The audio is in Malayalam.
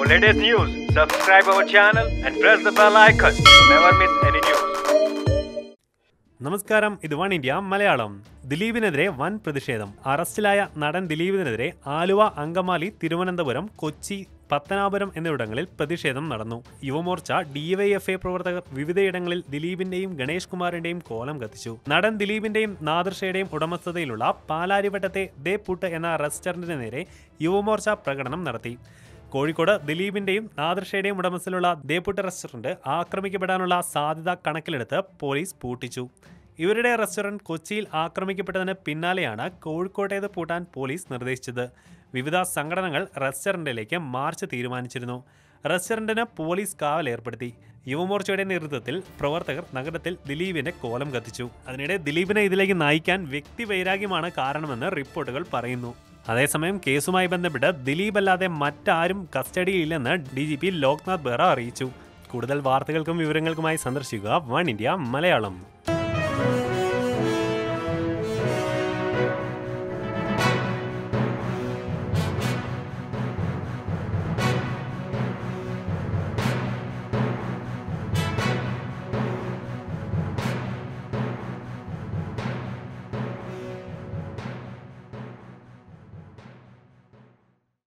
For latest news, subscribe our channel and press the bell icon to never miss any news. നമസ്കാരം, ഇത് വൺ ഇന്ത്യ മലയാളം. ദിലീപിനെതിരെ വൻ പ്രതിഷേധം. അറസ്റ്റിലായ നടൻ ദിലീപിനെതിരെ ആലുവ, അങ്കമാലി, തിരുവനന്തപുരം, കൊച്ചി, പത്തനാപുരം എന്നിവിടങ്ങളിൽ പ്രതിഷേധം നടന്നു. യുവമോർച്ച, ഡിവൈഎഫ്ഐ പ്രവർത്തകർ വിവിധയിടങ്ങളിൽ ദിലീപിന്റെയും ഗണേഷ് കുമാറിന്റെയും കോലം കത്തിച്ചു. നടൻ ദിലീപിന്റെയും നാദിർഷയുടെയും ഉടമസ്ഥതയിലുള്ള പാലാരിവട്ടത്തെ ദേ പുട്ട് എന്ന റെസ്റ്റോറന്റിന് നേരെ യുവമോർച്ച പ്രകടനം നടത്തി. കോഴിക്കോട് ദിലീപിന്റെയും നാദിർഷയുടെയും ഉടമസ്ഥയിലുള്ള ദേ പുട്ട് റെസ്റ്റോറന്റ് ആക്രമിക്കപ്പെടാനുള്ള സാധ്യത കണക്കിലെടുത്ത് പോലീസ് പൂട്ടിച്ചു. ഇവരുടെ റെസ്റ്റോറന്റ് കൊച്ചിയിൽ ആക്രമിക്കപ്പെട്ടതിന് പിന്നാലെയാണ് കോഴിക്കോട്ടേത് പൂട്ടാൻ പോലീസ് നിർദ്ദേശിച്ചത്. വിവിധ സംഘടനകൾ റെസ്റ്റോറന്റിലേക്ക് മാർച്ച് തീരുമാനിച്ചിരുന്നു. റെസ്റ്റോറന്റിന് പോലീസ് കാവൽ ഏർപ്പെടുത്തി. യുവമോർച്ചയുടെ നേതൃത്വത്തിൽ പ്രവർത്തകർ നഗരത്തിൽ ദിലീപിന്റെ കോലം കത്തിച്ചു. അതിനിടെ ദിലീപിനെ ഇതിലേക്ക് നയിക്കാൻ വ്യക്തിവൈരാഗ്യമാണ് കാരണമെന്ന് റിപ്പോർട്ടുകൾ പറയുന്നു. അതേസമയം കേസുമായി ബന്ധപ്പെട്ട് ദിലീപ് അല്ലാതെ മറ്റാരും കസ്റ്റഡിയിലില്ലെന്ന് DGP ലോക്നാഥ് ബെഹ്റ അറിയിച്ചു. കൂടുതൽ വാർത്തകൾക്കും വിവരങ്ങൾക്കുമായി സന്ദർശിക്കുക വൺ ഇന്ത്യ മലയാളം.